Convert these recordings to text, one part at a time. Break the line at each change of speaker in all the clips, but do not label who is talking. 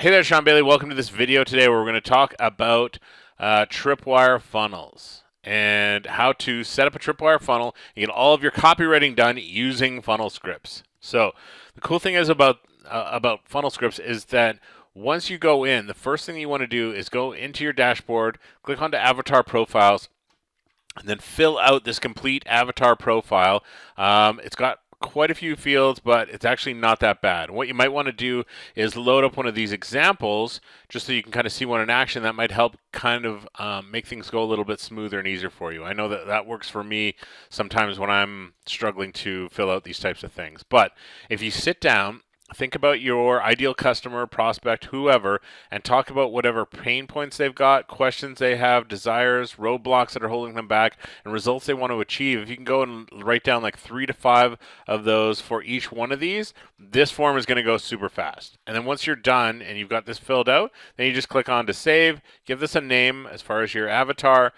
Hey there, Sean Bailey. Welcome to this video today where we're going to talk about Tripwire funnels and how to set up a Tripwire funnel and get all of your copywriting done using funnel scripts. So the cool thing is about funnel scripts is that once you go in, the first thing you want to do is go into your dashboard, click onto avatar profiles, and then fill out this complete avatar profile. It's got quite a few fields, but it's actually not that bad. What you might want to do is load up one of these examples just so you can kind of see one in action. That might help kind of make things go a little bit smoother and easier for you. I know that that works for me sometimes when I'm struggling to fill out these types of things. But if you sit down, think about your ideal customer, prospect, whoever, and talk about whatever pain points they've got, questions they have, desires, roadblocks that are holding them back, and results they want to achieve. If you can go and write down like 3 to 5 of those for each one of these, this form is going to go super fast. And then once you're done and you've got this filled out, then you just click on to save, give this a name as far as your avatar,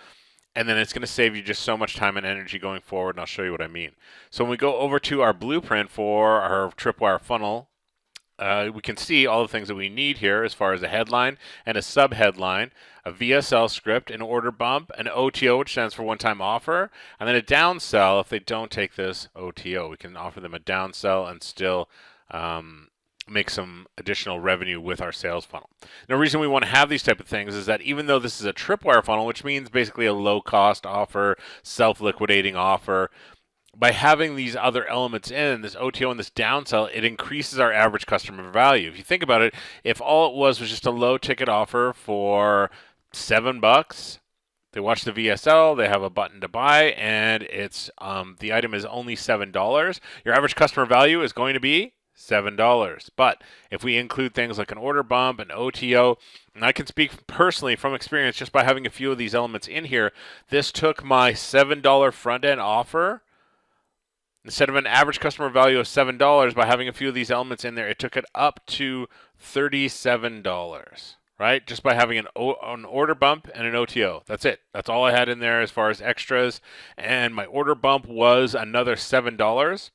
and then it's going to save you just so much time and energy going forward, and I'll show you what I mean. So when we go over to our blueprint for our Tripwire funnel, we can see all the things that we need here as far as a headline and a subheadline, a VSL script, an order bump, an OTO, which stands for one-time offer, and then a downsell if they don't take this OTO. We can offer them a downsell and still make some additional revenue with our sales funnel. The reason we want to have these type of things is that even though this is a Tripwire funnel, which means basically a low-cost offer, self-liquidating offer, by having these other elements in, this OTO and this downsell, it increases our average customer value. If you think about it, if all it was just a low ticket offer for $7, they watch the VSL, they have a button to buy, and it's the item is only $7. Your average customer value is going to be $7. But if we include things like an order bump, an OTO, and I can speak personally from experience just by having a few of these elements in here, this took my $7 front end offer. Instead of an average customer value of $7, by having a few of these elements in there, it took it up to $37, right? Just by having an order bump and an OTO. That's it. That's all I had in there as far as extras. And my order bump was another $7.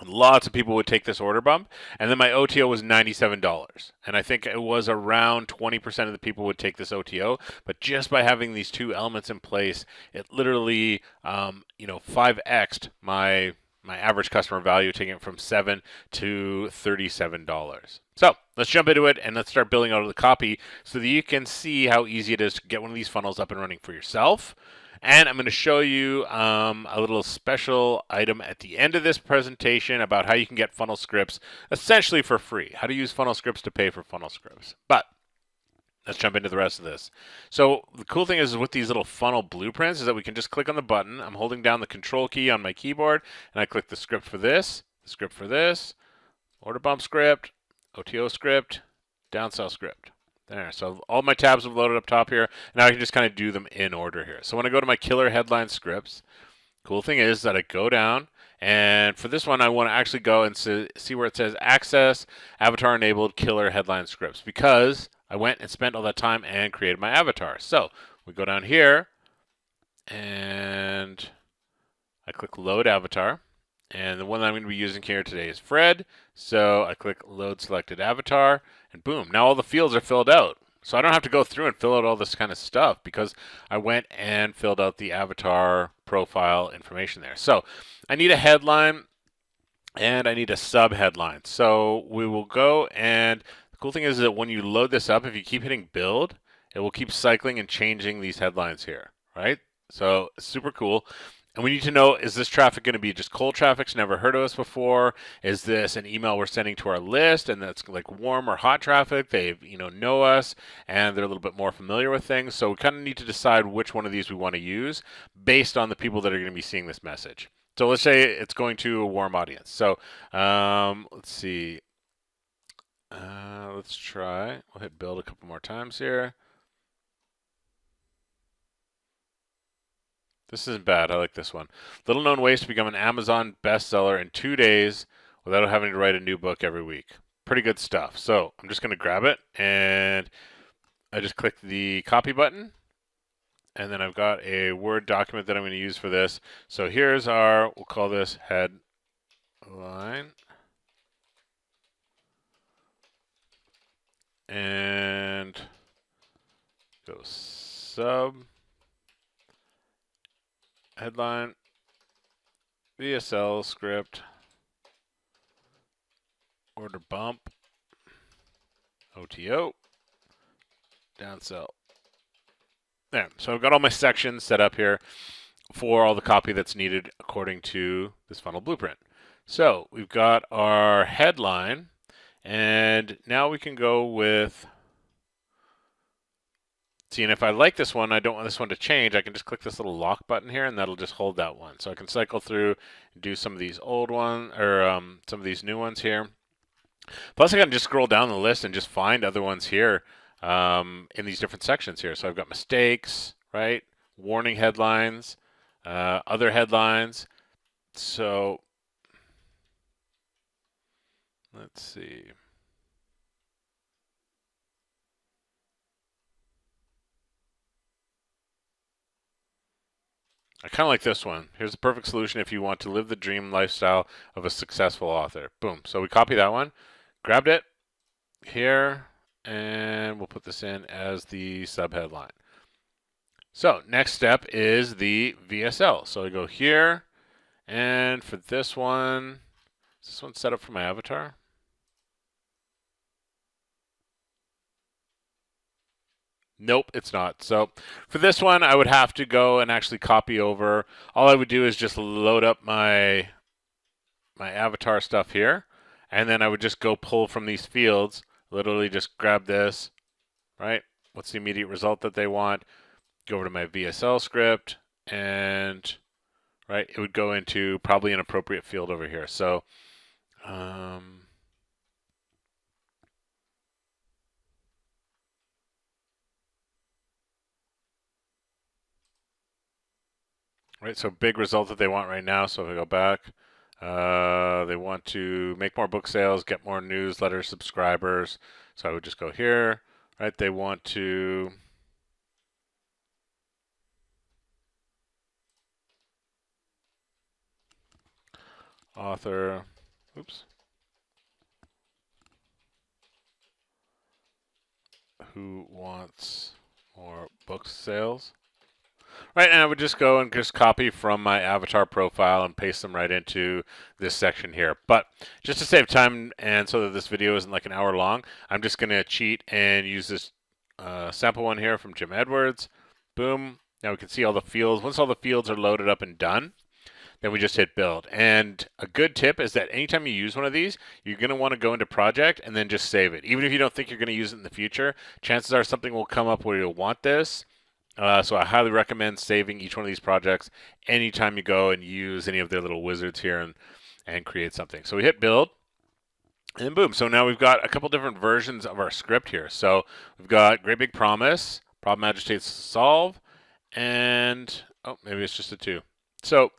Lots of people would take this order bump. And then my OTO was $97. And I think it was around 20% of the people would take this OTO. But just by having these two elements in place, it literally, 5x'd my average customer value, taking it from $7 to $37. So let's jump into it and let's start building out the copy so that you can see how easy it is to get one of these funnels up and running for yourself. And I'm going to show you a little special item at the end of this presentation about how you can get funnel scripts essentially for free. How to use funnel scripts to pay for funnel scripts. But let's jump into the rest of this. So the cool thing is with these little funnel blueprints is that we can just click on the button. I'm holding down the control key on my keyboard, and I click the script for this, order bump script, OTO script, downsell script. There, so all my tabs have loaded up top here. Now I can just kind of do them in order here. So when I go to my killer headline scripts, cool thing is that I go down, and for this one I want to actually go and see where it says access avatar enabled killer headline scripts, because I went and spent all that time and created my avatar. So we go down here and I click load avatar. And the one that I'm going to be using here today is Fred. So I click load selected avatar, and boom, now all the fields are filled out. So I don't have to go through and fill out all this kind of stuff because I went and filled out the avatar profile information there. So I need a headline and I need a sub headline. So we will go, and the cool thing is that when you load this up, if you keep hitting build, it will keep cycling and changing these headlines here, right? So super cool. And we need to know, is this traffic going to be just cold traffic's never heard of us before? Is this an email we're sending to our list and that's like warm or hot traffic? They know us and they're a little bit more familiar with things. So we kind of need to decide which one of these we want to use based on the people that are going to be seeing this message. So let's say it's going to a warm audience. So let's see. Let's try. We'll hit build a couple more times here. This isn't bad. I like this one. Little known ways to become an Amazon bestseller in 2 days without having to write a new book every week. Pretty good stuff. So I'm just going to grab it, and I just click the copy button, and then I've got a Word document that I'm going to use for this. So here's we'll call this headline. and go sub, headline, VSL script, order bump, OTO, downsell. There. So I've got all my sections set up here for all the copy that's needed according to this funnel blueprint. So we've got our headline, and now we can go with, see, and if I like this one, I don't want this one to change, I can just click this little lock button here, and that'll just hold that one. So I can cycle through and do some of these old ones, or some of these new ones here. Plus, I can just scroll down the list and just find other ones here in these different sections here. So I've got mistakes, right? Warning headlines, other headlines. So let's see. I kind of like this one. Here's the perfect solution if you want to live the dream lifestyle of a successful author. Boom. So we copy that one, grabbed it here, and we'll put this in as the subheadline. So next step is the VSL. So I go here, and for this one, is this one set up for my avatar? Nope, it's not. So for this one, I would have to go and actually copy over. All I would do is just load up my avatar stuff here, and then I would just go pull from these fields, literally just grab this, right? What's the immediate result that they want? Go over to my VSL script, and right, it would go into probably an appropriate field over here. So right, so big result that they want right now. So if I go back, they want to make more book sales, get more newsletter subscribers. So I would just go here, right? They want to author, oops, who wants more book sales. Right, and I would just go and just copy from my avatar profile and paste them right into this section here. But just to save time and so that this video isn't like an hour long, I'm just going to cheat and use this sample one here from Jim Edwards. Boom. Now we can see all the fields. Once all the fields are loaded up and done, then we just hit build. And a good tip is that anytime you use one of these, you're going to want to go into project and then just save it. Even if you don't think you're going to use it in the future, chances are something will come up where you'll want this. So I highly recommend saving each one of these projects anytime you go and use any of their little wizards here and create something. So we hit build, and boom. So now we've got a couple different versions of our script here. So we've got Great Big Promise, Problem Agitates Solve, and oh, maybe it's just a 2. So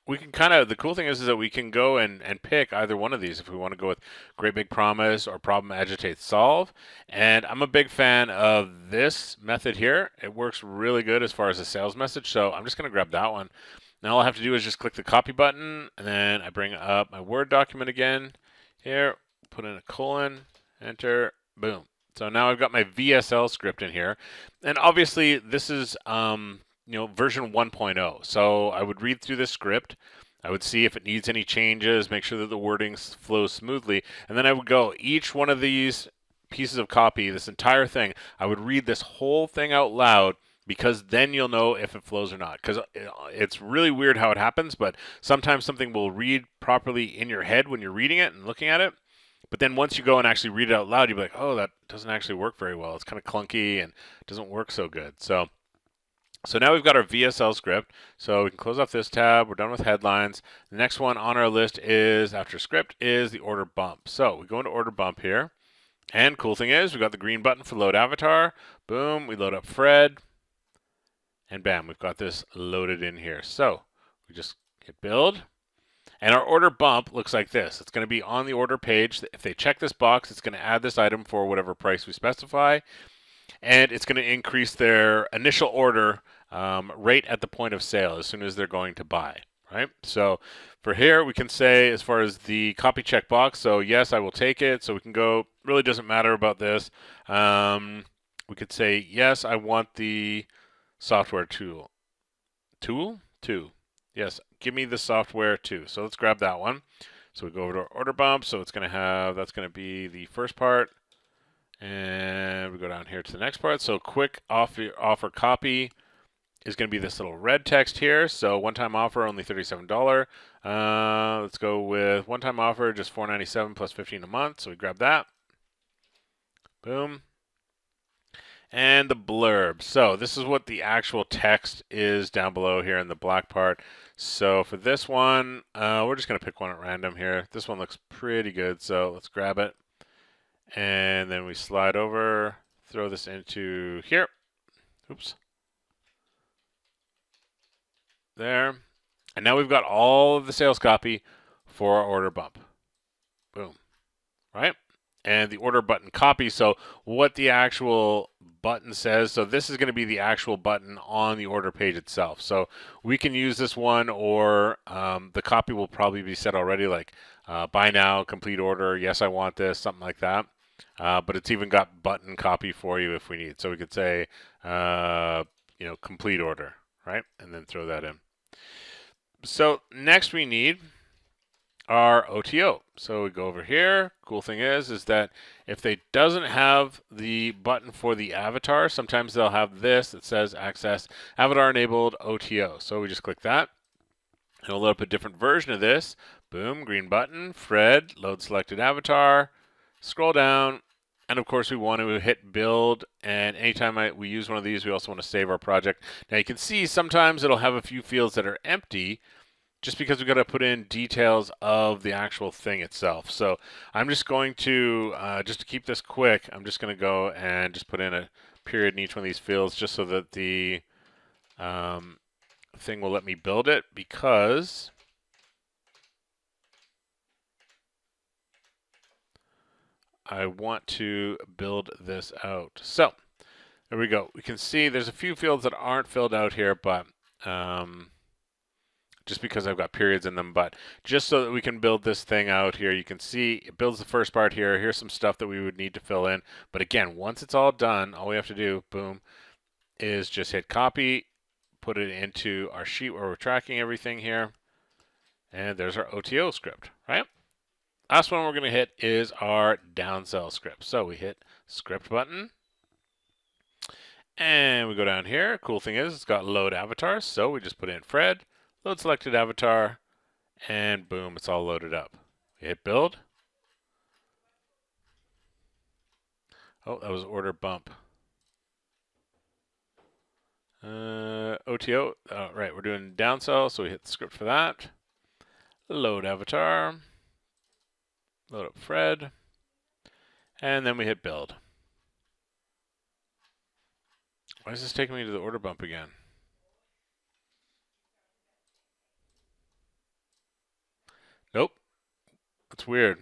we can kind of, the cool thing is that we can go and pick either one of these if we want to go with Great Big Promise or Problem Agitate Solve. And I'm a big fan of this method here. It works really good as far as a sales message. So I'm just going to grab that one. Now all I have to do is just click the copy button, and then I bring up my Word document again. Here, put in a colon, enter, boom. So now I've got my VSL script in here. And obviously this is version 1.0. So I would read through this script. I would see if it needs any changes, make sure that the wording flows smoothly. And then I would go each one of these pieces of copy, this entire thing, I would read this whole thing out loud, because then you'll know if it flows or not. Because it's really weird how it happens, but sometimes something will read properly in your head when you're reading it and looking at it. But then once you go and actually read it out loud, you'll be like, oh, that doesn't actually work very well. It's kind of clunky and doesn't work so good. So now we've got our VSL script. So we can close off this tab. We're done with headlines. The next one on our list is, after script, is the order bump. So we go into order bump here. And cool thing is, we've got the green button for load avatar. Boom, we load up Fred. And bam, we've got this loaded in here. So we just hit build. And our order bump looks like this. It's going to be on the order page. If they check this box, it's going to add this item for whatever price we specify. And it's going to increase their initial order right at the point of sale as soon as they're going to buy. right? So for here, we can say as far as the copy checkbox, so yes, I will take it. So we can go, really doesn't matter about this. We could say, yes, I want the software tool. Tool? Two. Yes, give me the software too. So let's grab that one. So we go over to our order bump. So it's going to have, that's going to be the first part. And we go down here to the next part. So quick offer copy is going to be this little red text here. So one-time offer, only $37. Let's go with one-time offer, just $4.97 plus $15 a month. So we grab that. Boom. And the blurb. So this is what the actual text is down below here in the black part. So for this one, we're just going to pick one at random here. This one looks pretty good, so let's grab it. And then we slide over, throw this into here. Oops. There. And now we've got all of the sales copy for our order bump. Boom. Right? And the order button copy. So what the actual button says. So this is going to be the actual button on the order page itself. So we can use this one, or the copy will probably be set already, like buy now, complete order, yes, I want this, something like that. But it's even got button copy for you if we need. So we could say, complete order, right? And then throw that in. So next we need our OTO. So we go over here. Cool thing is that if they doesn't have the button for the avatar, sometimes they'll have this that says access avatar enabled OTO. So we just click that. And we'll load up a different version of this. Boom, green button, Fred, load selected avatar, scroll down, and of course we want to hit build. And anytime we use one of these, we also want to save our project. Now you can see sometimes it'll have a few fields that are empty, just because we've got to put in details of the actual thing itself. So I'm just going to, just to keep this quick, I'm just going to go and just put in a period in each one of these fields just so that the thing will let me build it, because I want to build this out. So there we go. We can see there's a few fields that aren't filled out here, but just because I've got periods in them, but just so that we can build this thing out here, you can see it builds the first part here. Here's some stuff that we would need to fill in. But again, once it's all done, all we have to do, boom, is just hit copy, put it into our sheet where we're tracking everything here. And there's our OTO script, right? Last one we're going to hit is our downsell script. So we hit script button. And we go down here. Cool thing is it's got load avatars. So we just put in Fred, load selected avatar, and boom, it's all loaded up. We hit build. Oh, that was order bump. OTO, right, we're doing downsell, so we hit the script for that. Load avatar, load up Fred, and then we hit build. Why is this taking me to the order bump again? Nope, that's weird.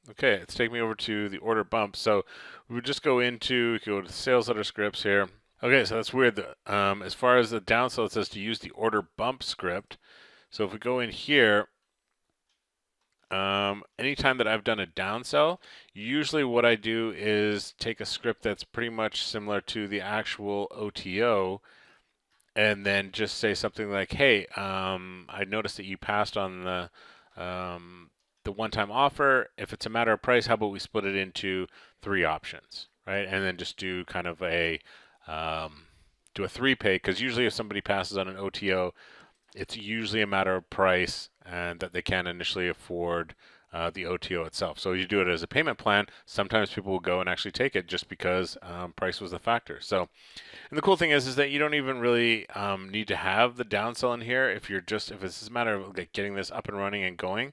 Okay, it's taking me over to the order bump. So we would just go to sales letter scripts here. Okay, so that's weird. As far as the downsell, it says to use the order bump script. So if we go in here, anytime that I've done a downsell, usually what I do is take a script that's pretty much similar to the actual OTO, and then just say something like, hey, I noticed that you passed on the one-time offer. If it's a matter of price, how about we split it into 3 options, right? And then just do kind of a do a 3-pay, because usually if somebody passes on an OTO, it's usually a matter of price and that they can't initially afford the OTO itself. So you do it as a payment plan. Sometimes people will go and actually take it just because price was the factor. So, and the cool thing is that you don't even really need to have the downsell in here if it's a matter of like getting this up and running and going.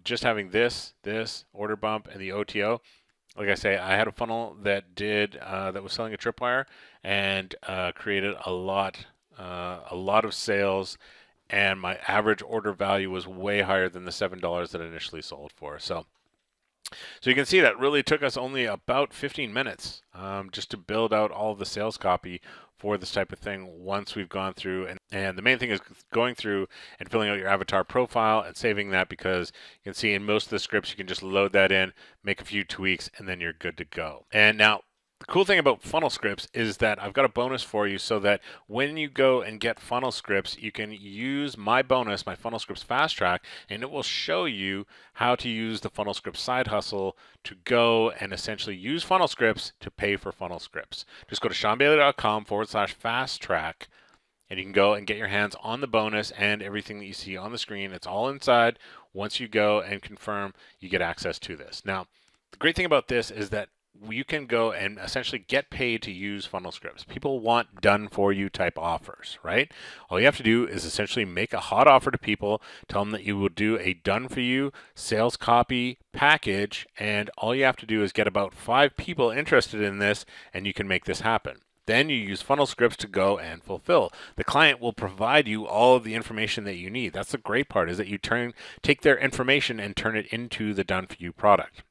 Just having this order bump and the OTO. Like I say, I had a funnel that was selling a Tripwire and created a lot of sales, and my average order value was way higher than the $7 that I initially sold for. So So you can see that really took us only about 15 minutes just to build out all of the sales copy for this type of thing once we've gone through. And the main thing is going through and filling out your avatar profile and saving that, because you can see in most of the scripts you can just load that in, make a few tweaks, and then you're good to go. And now the cool thing about funnel scripts is that I've got a bonus for you, so that when you go and get funnel scripts, you can use my bonus, my funnel scripts fast track, and it will show you how to use the funnel scripts side hustle to go and essentially use funnel scripts to pay for funnel scripts. Just go to seanbailey.com/fast track, and you can go and get your hands on the bonus and everything that you see on the screen. It's all inside. Once you go and confirm, you get access to this. Now, the great thing about this is that you can go and essentially get paid to use funnel scripts. People want done for you type offers, right? All you have to do is essentially make a hot offer to people, tell them that you will do a done for you sales copy package, and all you have to do is get about 5 people interested in this, and you can make this happen. Then you use funnel scripts to go and fulfill. The client will provide you all of the information that you need. That's the great part, is that you take their information and turn it into the done for you product.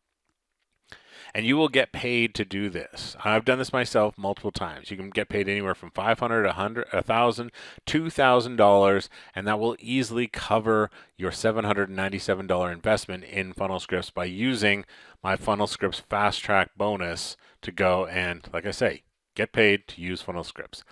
And you will get paid to do this. I've done this myself multiple times. You can get paid anywhere from $500, $100, $1,000, $2,000, and that will easily cover your $797 investment in funnel scripts by using my funnel scripts fast track bonus to go and, like I say, get paid to use funnel scripts.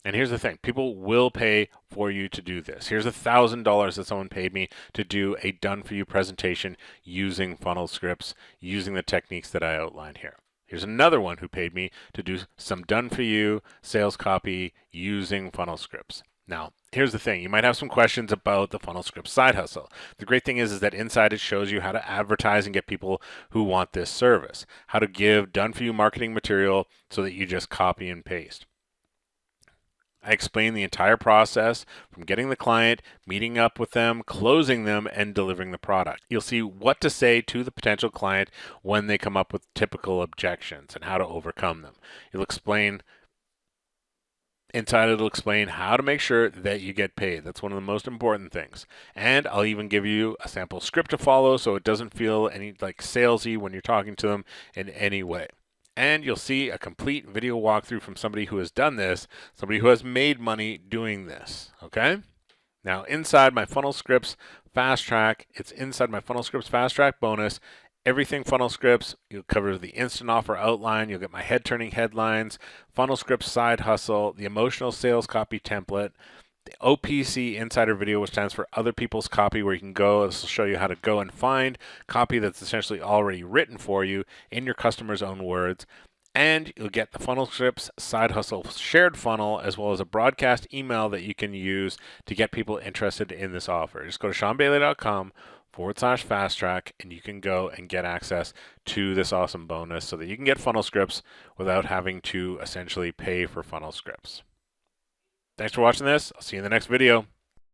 And here's the thing, people will pay for you to do this. Here's $1,000 that someone paid me to do a done for you presentation using funnel scripts, using the techniques that I outlined here. Here's another one who paid me to do some done for you sales copy using funnel scripts. Now, here's the thing, you might have some questions about the funnel script side hustle. The great thing is that inside it shows you how to advertise and get people who want this service, how to give done for you marketing material so that you just copy and paste. I explain the entire process from getting the client, meeting up with them, closing them, and delivering the product. You'll see what to say to the potential client when they come up with typical objections and how to overcome them. Inside it'll explain how to make sure that you get paid. That's one of the most important things. And I'll even give you a sample script to follow so it doesn't feel any like salesy when you're talking to them in any way. And you'll see a complete video walkthrough from somebody who has done this, somebody who has made money doing this, okay? Now, inside my funnel scripts fast track, it's inside my funnel scripts fast track bonus, everything funnel scripts. You'll cover the instant offer outline, you'll get my head turning headlines, funnel scripts side hustle, the emotional sales copy template, the OPC Insider video, which stands for Other People's Copy, where you can go. This will show you how to go and find copy that's essentially already written for you in your customer's own words. And you'll get the funnel scripts side hustle shared funnel, as well as a broadcast email that you can use to get people interested in this offer. Just go to seanbailey.com/fast track, and you can go and get access to this awesome bonus so that you can get funnel scripts without having to essentially pay for funnel scripts. Thanks for watching this. I'll see you in the next video.